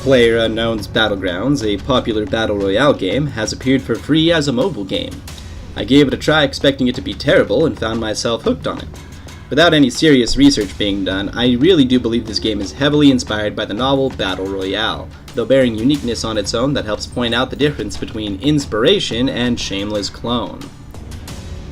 Playerunknown's Battlegrounds, a popular battle royale game, has appeared for free as a mobile game. I gave it a try expecting it to be terrible and found myself hooked on it. Without any serious research being done, I really do believe this game is heavily inspired by the novel Battle Royale, though bearing uniqueness on its own that helps point out the difference between inspiration and shameless clone.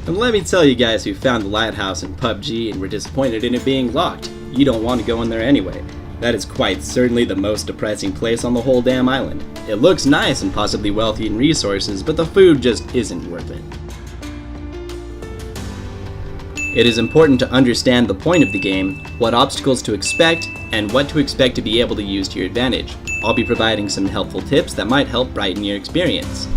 And let me tell you guys who found the lighthouse in PUBG and were disappointed in it being locked, you don't want to go in there anyway. That is quite certainly the most depressing place on the whole damn island. It looks nice and possibly wealthy in resources, but the food just isn't worth it. It is important to understand the point of the game, what obstacles to expect, and what to expect to be able to use to your advantage. I'll be providing some helpful tips that might help brighten your experience.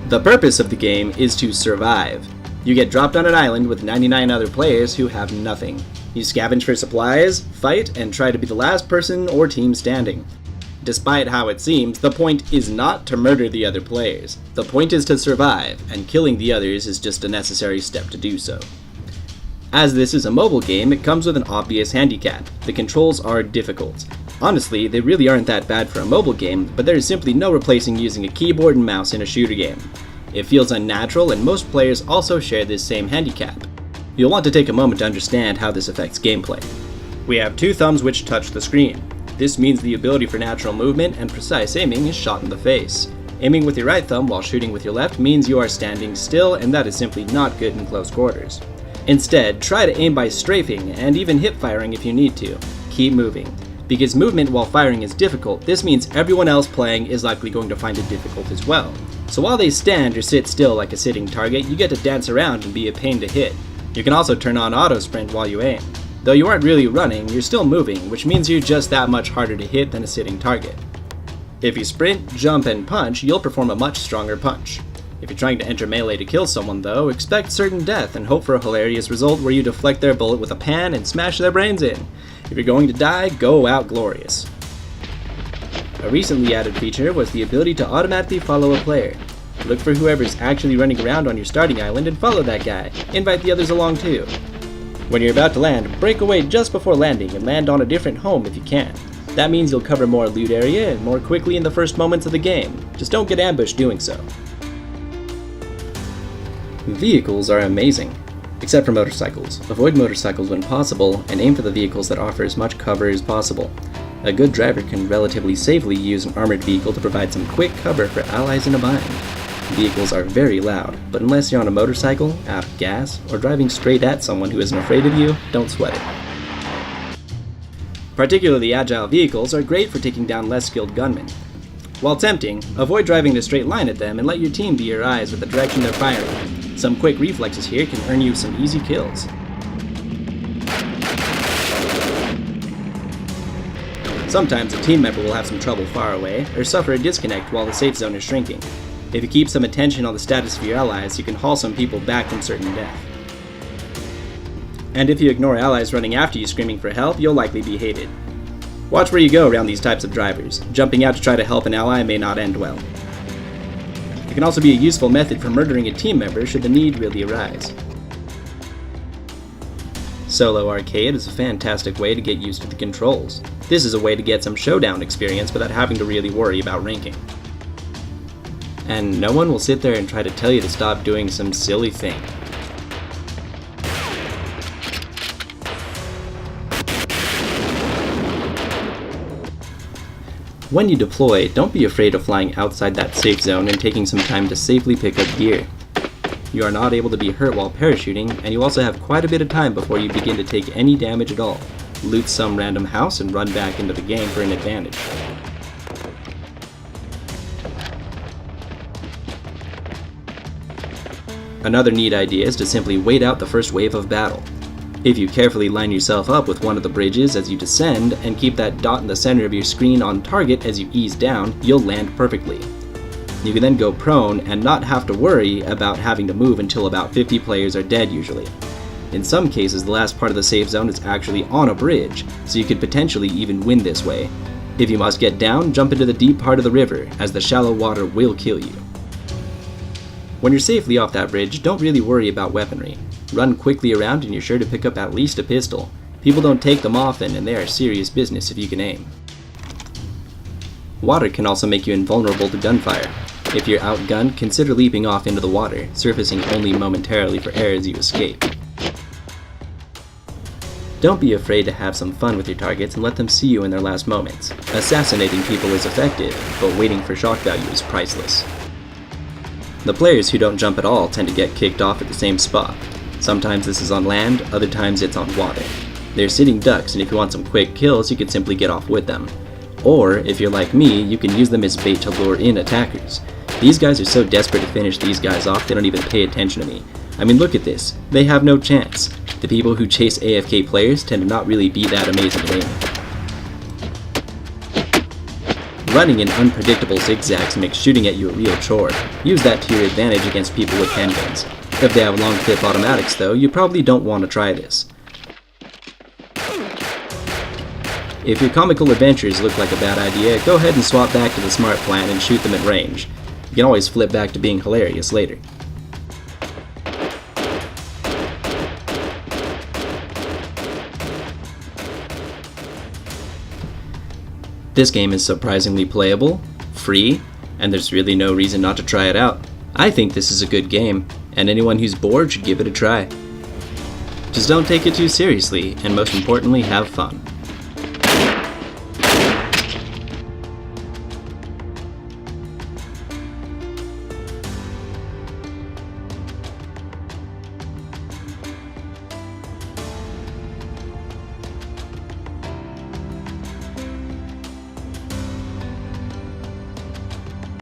The purpose of the game is to survive. You get dropped on an island with 99 other players who have nothing. You scavenge for supplies, fight, and try to be the last person or team standing. Despite how it seems, the point is not to murder the other players. The point is to survive, and killing the others is just a necessary step to do so. As this is a mobile game, it comes with an obvious handicap. The controls are difficult. Honestly, they really aren't that bad for a mobile game, but there is simply no replacing using a keyboard and mouse in a shooter game. It feels unnatural, and most players also share this same handicap. You'll want to take a moment to understand how this affects gameplay. We have two thumbs which touch the screen. This means the ability for natural movement and precise aiming is shot in the face. Aiming with your right thumb while shooting with your left means you are standing still, and that is simply not good in close quarters. Instead, try to aim by strafing and even hip firing if you need to. Keep moving. Because movement while firing is difficult, this means everyone else playing is likely going to find it difficult as well. So while they stand or sit still like a sitting target, you get to dance around and be a pain to hit. You can also turn on auto sprint while you aim. Though you aren't really running, you're still moving, which means you're just that much harder to hit than a sitting target. If you sprint, jump, and punch, you'll perform a much stronger punch. If you're trying to enter melee to kill someone though, expect certain death and hope for a hilarious result where you deflect their bullet with a pan and smash their brains in. If you're going to die, go out glorious. A recently added feature was the ability to automatically follow a player. Look for whoever's actually running around on your starting island and follow that guy. Invite the others along too. When you're about to land, break away just before landing and land on a different home if you can. That means you'll cover more loot area and more quickly in the first moments of the game. Just don't get ambushed doing so. Vehicles are amazing. Except for motorcycles. Avoid motorcycles when possible and aim for the vehicles that offer as much cover as possible. A good driver can relatively safely use an armored vehicle to provide some quick cover for allies in a bind. Vehicles are very loud, but unless you're on a motorcycle, out of gas, or driving straight at someone who isn't afraid of you, don't sweat it. Particularly agile vehicles are great for taking down less skilled gunmen. While tempting, avoid driving in a straight line at them and let your team be your eyes with the direction they're firing. Some quick reflexes here can earn you some easy kills. Sometimes a team member will have some trouble far away, or suffer a disconnect while the safe zone is shrinking. If you keep some attention on the status of your allies, you can haul some people back from certain death. And if you ignore allies running after you screaming for help, you'll likely be hated. Watch where you go around these types of drivers. Jumping out to try to help an ally may not end well. It can also be a useful method for murdering a team member should the need really arise. Solo arcade is a fantastic way to get used to the controls. This is a way to get some showdown experience without having to really worry about ranking. And no one will sit there and try to tell you to stop doing some silly thing. When you deploy, don't be afraid of flying outside that safe zone and taking some time to safely pick up gear. You are not able to be hurt while parachuting, and you also have quite a bit of time before you begin to take any damage at all. Loot some random house and run back into the game for an advantage. Another neat idea is to simply wait out the first wave of battle. If you carefully line yourself up with one of the bridges as you descend and keep that dot in the center of your screen on target as you ease down, you'll land perfectly. You can then go prone and not have to worry about having to move until about 50 players are dead usually. In some cases, the last part of the safe zone is actually on a bridge, so you could potentially even win this way. If you must get down, jump into the deep part of the river, as the shallow water will kill you. When you're safely off that bridge, don't really worry about weaponry. Run quickly around and you're sure to pick up at least a pistol. People don't take them often and they are serious business if you can aim. Water can also make you invulnerable to gunfire. If you're outgunned, consider leaping off into the water, surfacing only momentarily for air as you escape. Don't be afraid to have some fun with your targets and let them see you in their last moments. Assassinating people is effective, but waiting for shock value is priceless. The players who don't jump at all tend to get kicked off at the same spot. Sometimes this is on land, other times it's on water. They're sitting ducks, and if you want some quick kills, you can simply get off with them. Or, if you're like me, you can use them as bait to lure in attackers. These guys are so desperate to finish these guys off they don't even pay attention to me. I mean, look at this. They have no chance. The people who chase AFK players tend to not really be that amazing at aiming. Running in unpredictable zigzags makes shooting at you a real chore. Use that to your advantage against people with handguns. If they have long clip automatics though, you probably don't want to try this. If your comical adventures look like a bad idea, go ahead and swap back to the smart plan and shoot them at range. You can always flip back to being hilarious later. This game is surprisingly playable, free, and there's really no reason not to try it out. I think this is a good game, and anyone who's bored should give it a try. Just don't take it too seriously, and most importantly, have fun.